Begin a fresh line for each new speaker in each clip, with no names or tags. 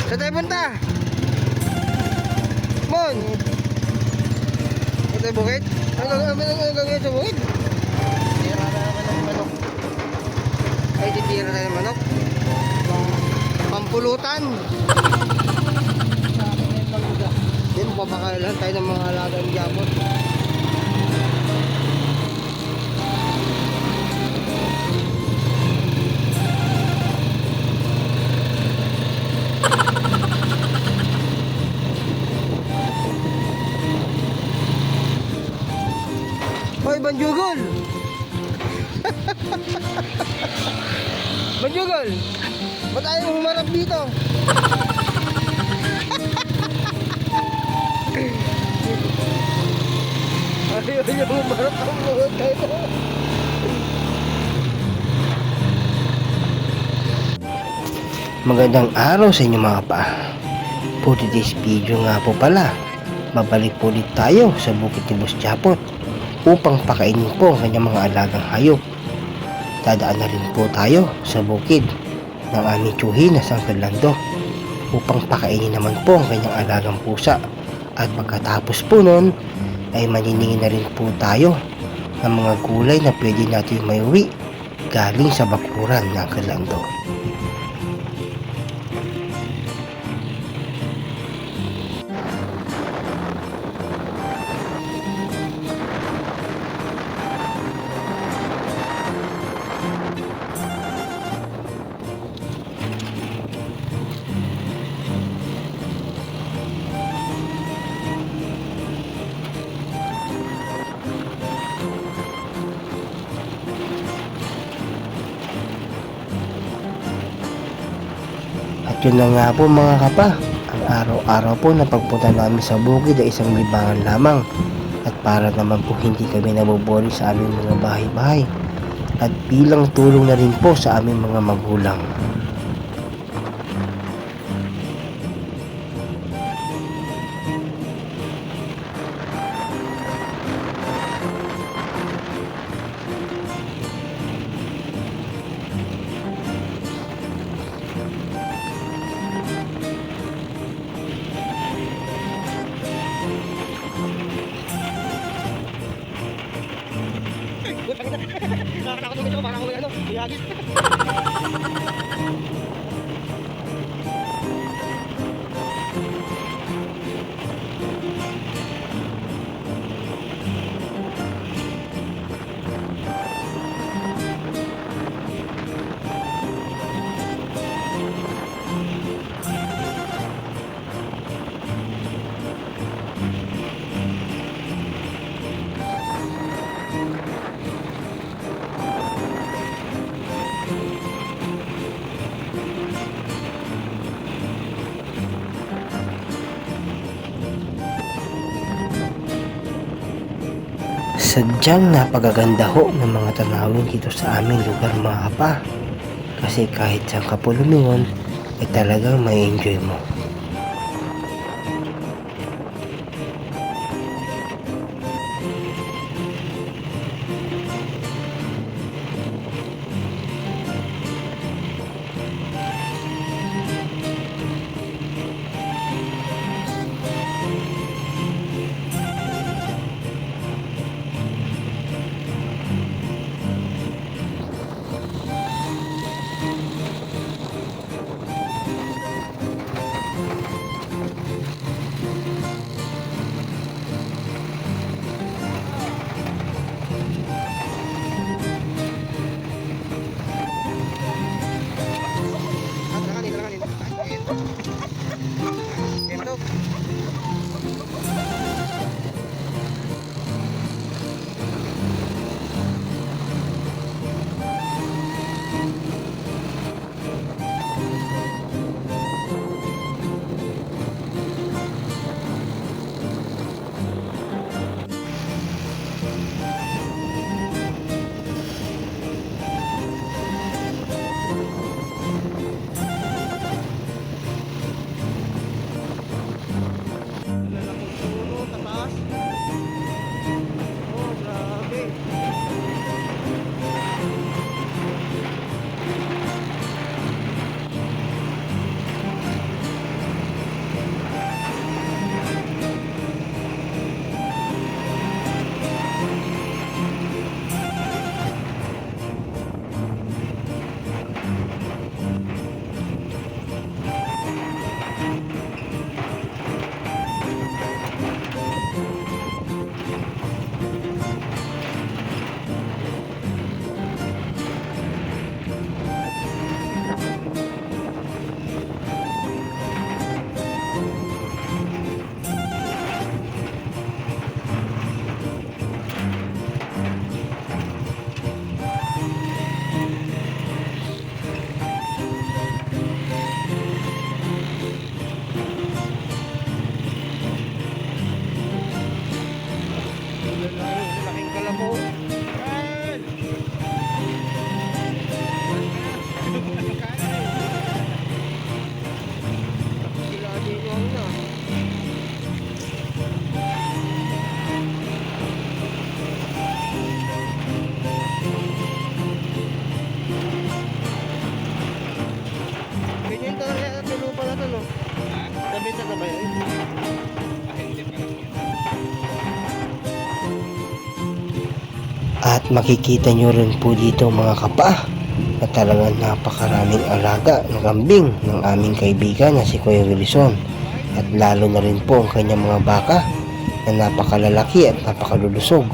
Saan tayo punta? Mon! Ito yung bukid? Ano gagawin sa bukid?
Tira na naman ng manok.
Ay, titira na yung manok. Pampulutan.
Sa akin yung pagbuga.
Hindi, magpapakailan tayo ng mga alagang japon. Hoy, Banjugol! Banjugol! Ba't ayaw humarap dito? Ayaw niya humarap ang buhot na ito. Magandang araw sa inyo mga pa. For today's video nga po pala, mabalik po ulit tayo sa bukid ni Boss Japot upang pakainin po ang kanyang mga alagang hayop. Dadaan na rin po tayo sa bukid ng aming tiyuhin na San Fernando upang pakainin naman po ang kanyang alagang pusa. At pagkatapos po nun ay maniningin na rin po tayo ng mga gulay na pwede natin maiuwi galing sa bakuran ng Fernando. At yun na nga po mga kapa, ang araw-araw po na pagpunta namin sa bukid ay isang libangan lamang. At para naman po hindi kami nabobori sa aming mga bahay-bahay at bilang tulong na rin po sa aming mga magulang. Nakakatakot naman ito, parang ako iyagis. Sadyang napagaganda ho ng mga tanawin dito sa aming lugar mga kapa. Kasi kahit saan ka po lumingon, ay talagang may enjoy mo. nabenta na kaya ito lupa na ito, no? Nabenta na ba yun? At makikita nyo rin po dito mga kapa na talagang napakaraming alaga ng kambing ng aming kaibigan na si Kuya Wilson. At lalo na rin po ang kanyang mga baka na napakalalaki at napakalulusog.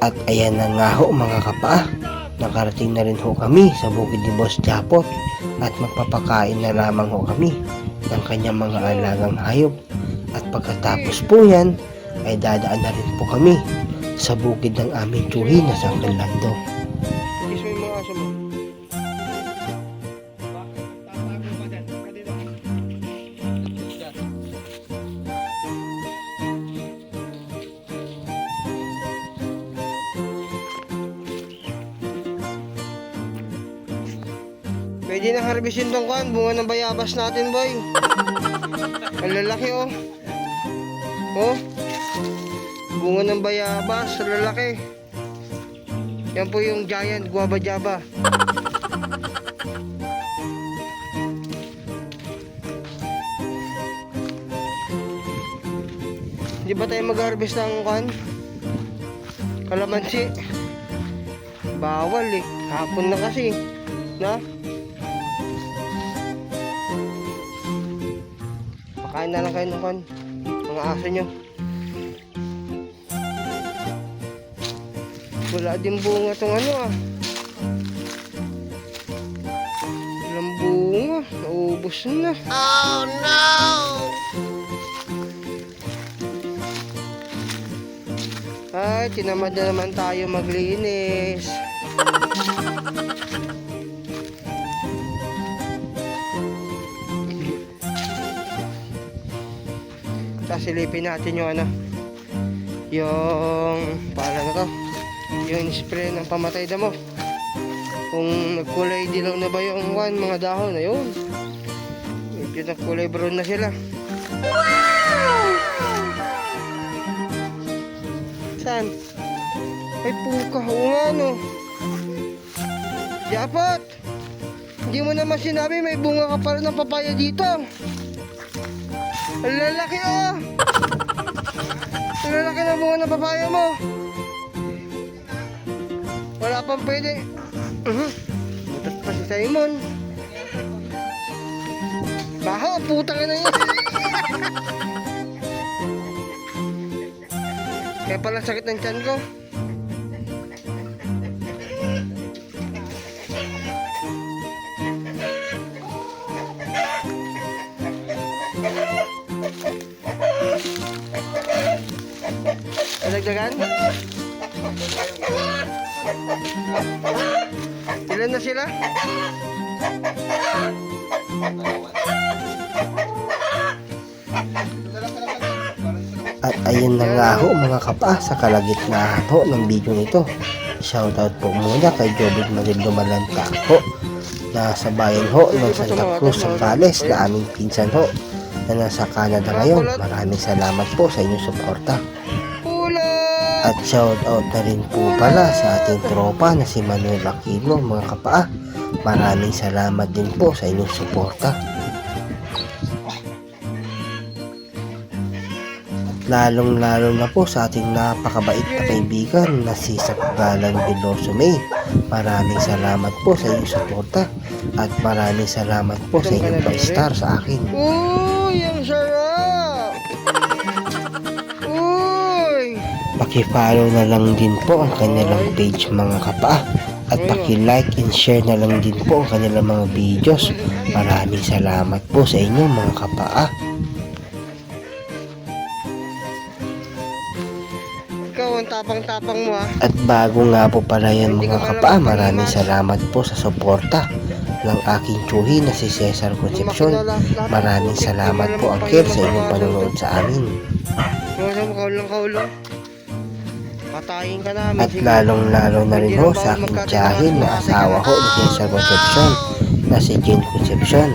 At ayan na nga ho mga kapa, nakarating na rin ho kami sa bukid ni Boss Japot at magpapakain na lamang ho kami ng kanyang mga alagang hayop. At pagkatapos po yan ay dadaan na rin po kami sa bukid ng aming tsuhin na San Fernando. Kiss mo yung mga aso mo. Pwede na harvestin tong kwan, bunga ng bayabas natin, boy. Ang lalaki, oh. Oh. Bunga ng bayabas, ang lalaki. Yan po yung giant guava java. Di ba tayo mag-harvest ng kwan? Kalamansi. Bawal eh. Hapon na kasi. Na? Pakain na lang kayo ng mga aso nyo. Wala din bunga tong ano ah. Walang bunga. Naubos na. Oh no! Ay, tinamad na naman tayo maglinis. Silipin natin yung ano, yung para na to, yung spray ng pamatay damo. Kung nagkulay dilaw na ba yung mga dahon, ayun, medyo nagkulay brown na sila. Wow! Saan? Ay puka, oo nga no. Japot, hindi mo naman sinabi may bunga ka pala ng papaya dito. Ang lalaki oh! Ang lalaki na bunga ng papaya mo. Wala pang pwede. Butas pa si Simon. Baho, puta ka na yun. Kaya pala sakit ng tiyan ko. Dagdagan? Ilan na sila? At ayun na nga ho mga kapa sa kalagitnaan ho ng video nito. Shoutout po muna kay Jobit Magil Lumalanta ho na sa bayan ho ng Santa Cruz, Zambales na aming pinsan ho na nasa Canada ngayon. Maraming salamat po sa inyong suporta. At shoutout na rin po pala sa ating tropa na si Manuel Aquino mga kapaa. Maraming salamat din po sa inyong suporta. At lalong-lalo na po sa ating napakabait na kaibigan na si Sakgalan Veloso May. Maraming salamat po sa inyong suporta. At maraming salamat po sa inyong pa-star sa akin. Uy, ang sarap! Uy! Paki-follow na lang din po ang kanilang page mga kapa at paki-like and share na lang din po ang kanilang mga videos. Maraming salamat po sa inyo mga kapaa.
Ikaw, ang tapang-tapang mo ha.
At bago nga po pala yan mga kapaa, maraming salamat po sa suporta ng aking tsuhi na si Cesar Concepcion. Maraming salamat po Uncle sa inyong panonood sa amin.
Kaulang. Patayin ka namin.
At lalong-lalo na rin ho sa aking tiyahin na asawa ko ni Cesar Concepcion na si Jane Concepcion.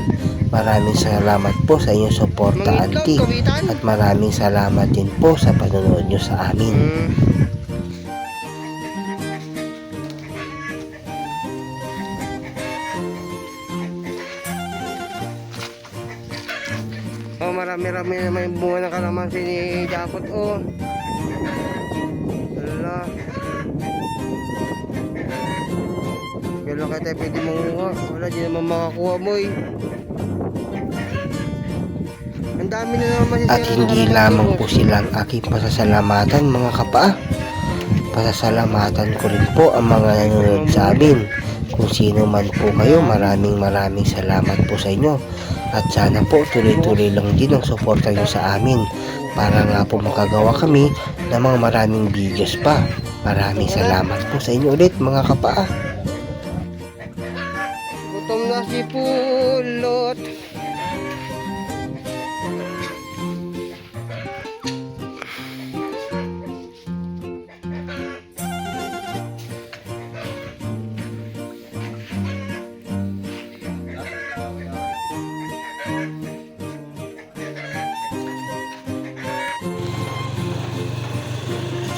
Maraming salamat po sa inyong suporta auntie. At maraming salamat din po sa panonood nyo sa amin.
Oh, marami-rami naman yung bunga ng kalamansi ni Japot. Oh. Wala. Kailan ka tayo pwede manguha? Wala, di naman makakuha mo eh. Ang dami na naman masisira.
At hindi lamang po sila ang aking pasasalamatan mga kapaa. Pasasalamatan ko rin po ang mga nanonood sa amin. Kung sino man po kayo, maraming salamat po sa inyo. At sana po tuloy-tuloy lang din ang suporta nyo sa amin para nga po makagawa kami ng mga maraming videos pa. Maraming salamat po sa inyo ulit mga kapaa.
Gutom na si Pulot.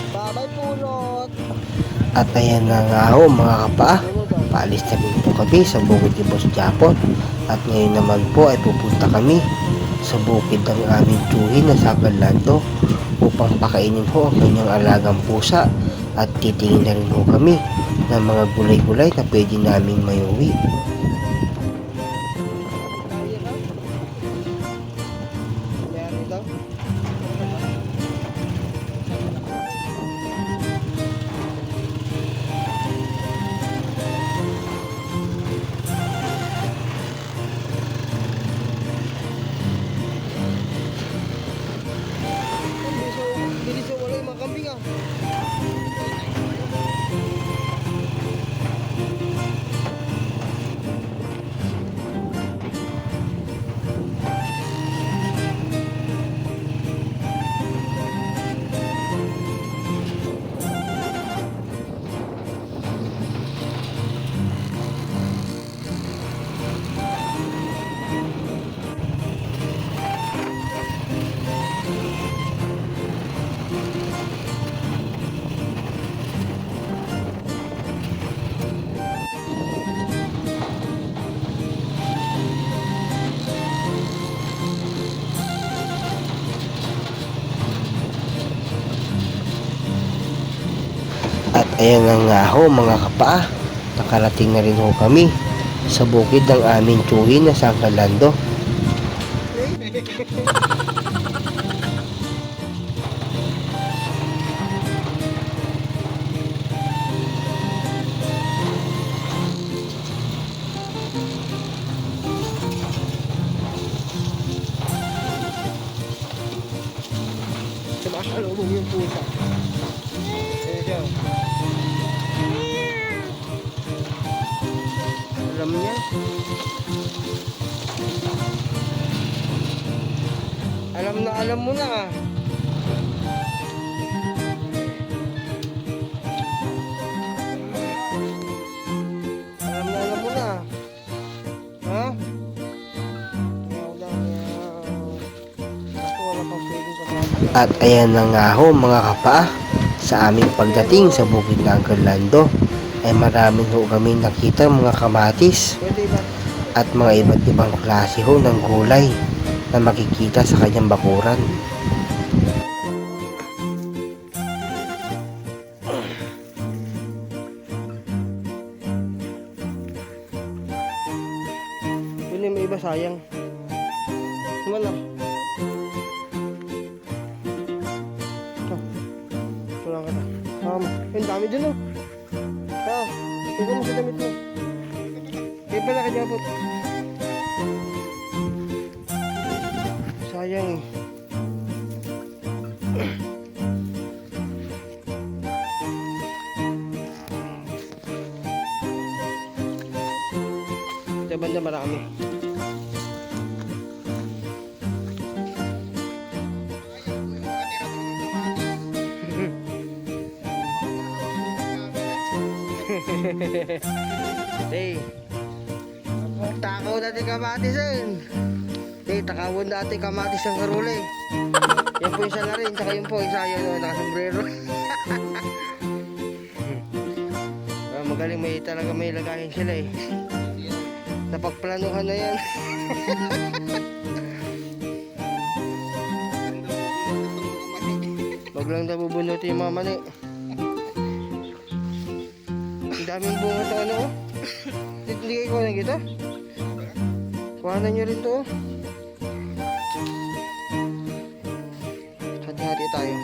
Babay Pulot.
At ayan na nga ho mga kapaa. Paalis na rin po kami sa bukid ni Boss Japot. At ngayon naman po ay pupunta kami sa bukid ng aming tsuhi na Sagalando upang pakainin ho ang kanyang alagang pusa. At titingin na rin ho kami ng mga gulay-gulay na pwede naming mayuwi.
Bilis yung wala yung mga kambing ah.
At ayan na nga ho mga kapaa, nakarating na rin ho kami sa bukid ng aming tsuhi na Sagalando.
Sumasalubong yung pusa. Ayan siya. Alam niya. Alam mo na ah. Alam mo na. Ha? Wala pang pwedeng kasama.
At ayan na nga ho mga kapaa, sa aming pagdating sa bukid ng Sagalando ay maraming ho kami nakita mga kamatis
Pwede ba?
at mga iba't ibang klase ho ng gulay na makikita sa kanyang bakuran.
Yun yung may iba sayang. Naman ah. Ito. Ito lang kita. Yun, dami dun oh. Ah. Tingnan mo sa damit mo. Kaya pala ka jabot. Sayang eh. Sa banda marami. Hey, takaw natin kamatis yan. Hey, takawon natin kamatis ang karuli. Yan po isa na rin, tsaka yun po isa yun, nakasombrero. Magaling, may talaga may lagayin sila eh. Napagplanuhan na yan. Wag lang daw bubunutin yung mga mani. Ang daming bunga to ano oh. Hindi kayo kuha ng gito? Kuhanan nyo rin to oh. Hati-hati tayo.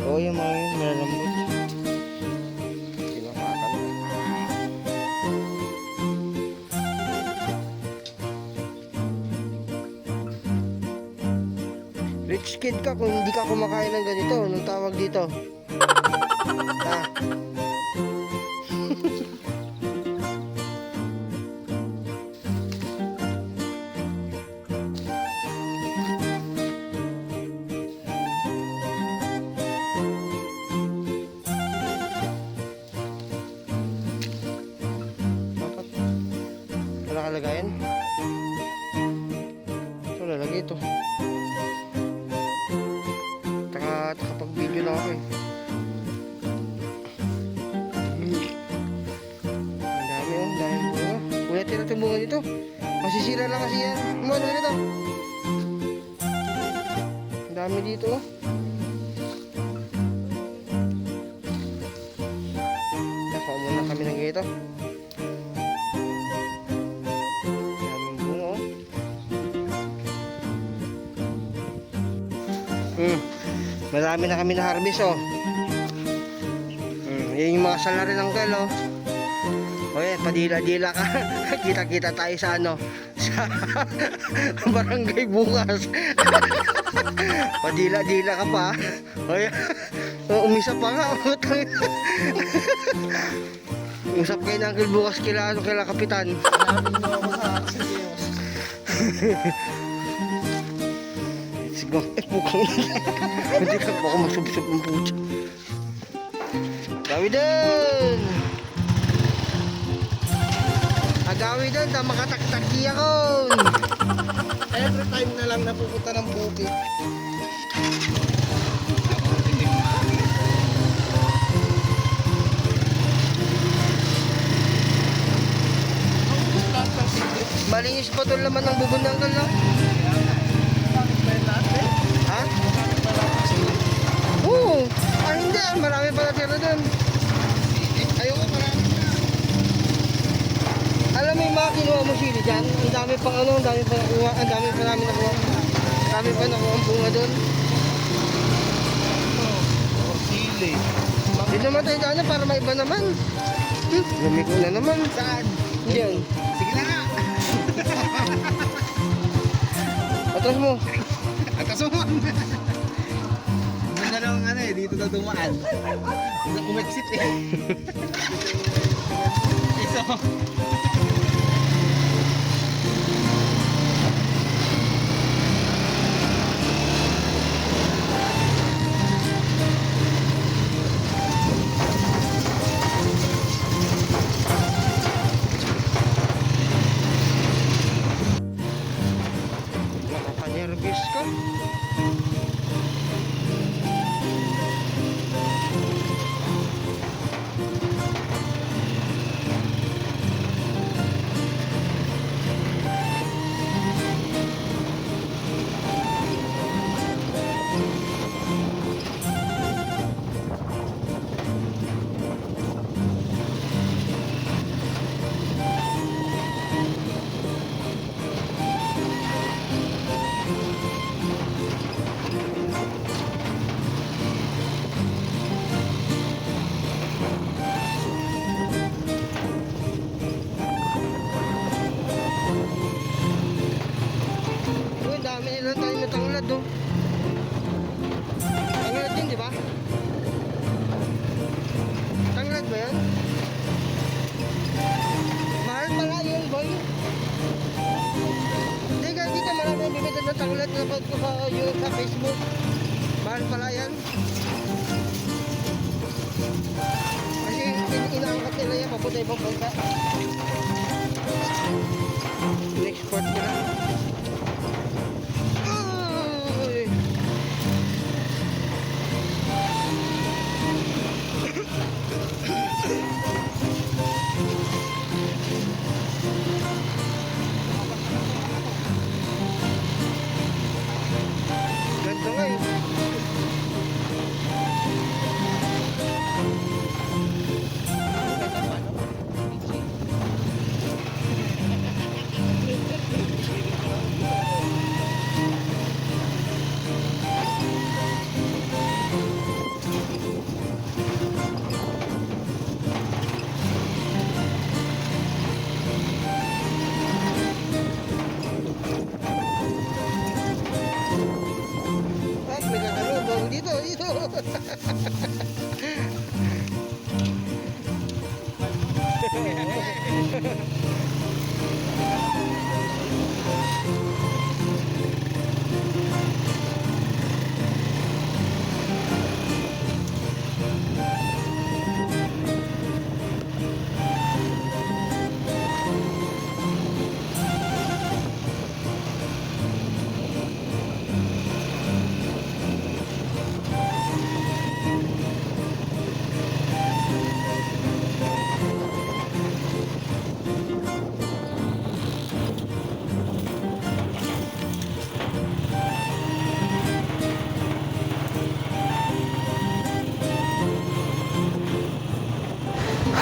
Oo, yung mga yun, malalambot. Pinapatan na. Rich kid ka kung hindi ka kumakain ng ganito. Anong tawag dito? Ha? Dapat wala kalagayan. Ito lalagay ito. Nakapag-video na ako eh. Ang dami oh, ang dami bunga. Kuya, tira itong bunga dito. Masisira lang kasi yan. Umano na ito. Ang dami dito oh. Nakuha muna kami ng ganito. Ang daming bunga oh. Marami na kami na harvest oh. Yan yung mga salary ng kel oh. O yan, padila-dila ka. Kita-kita tayo sa ano, sa barangay bukas. Padila-dila ka pa. O yan, umisa pa nga. Usap kayo ng kel bukas kila kapitan. Sige, pukong. Hindi ka baka masubsob ng puto. Gawi doon! Agawi doon, tama katak-taki ako!
Every time na lang napupunta ng bukid.
Malinis pa ito laman ng bubundang ka lang. Ha? Oo! Ay hindi, marami pa natira doon.
Ayoko marami na.
Alam mo yung mga kinuha mo sili dyan? Ang dami pang ano, ang dami pa nakuha, ang dami pa namin nakuha. Ang dami pa nakuha ang bunga doon.
Sili.
Hindi naman tayo daan para may iba naman. Lumiko na naman.
Saan?
Diyan.
Sige na nga.
Atras mo.
Atasuman. Ganda lang ano eh, dito na dumaan. Dito umexit eh. Iso.
Nakaka-nervous ka. napad ko sa Facebook. Mahal pala yan. Kasi inaangkat nila yan, papunta ibang bansa. In-export nila. Ay! Ganda nga eh. At may kakalubong dito, dito.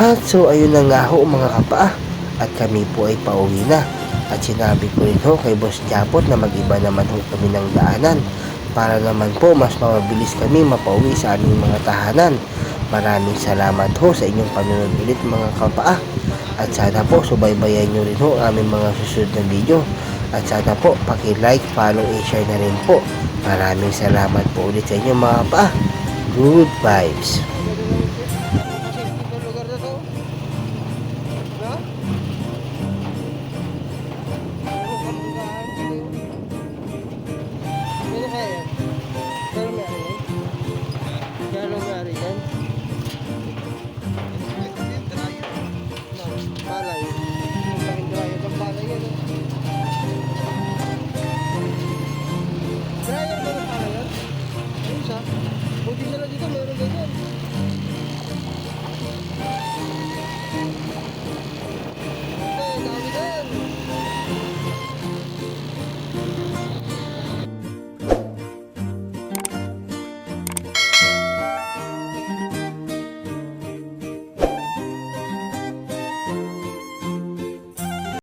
At so ayun na nga ho mga kapaa, at kami po ay pauwi na. At sinabi ko rin ho kay Boss Japot na mag-iba naman ho kami ng daanan para naman po mas mabilis kami mapauwi sa aming mga tahanan. Maraming salamat ho sa inyong panunod ulit mga kapaa. At sana po subaybayan nyo rin ho ang aming mga susunod na video. At sana po paki-like, follow, and share na rin po. Maraming salamat po ulit sa inyo mga kapaa. Good vibes.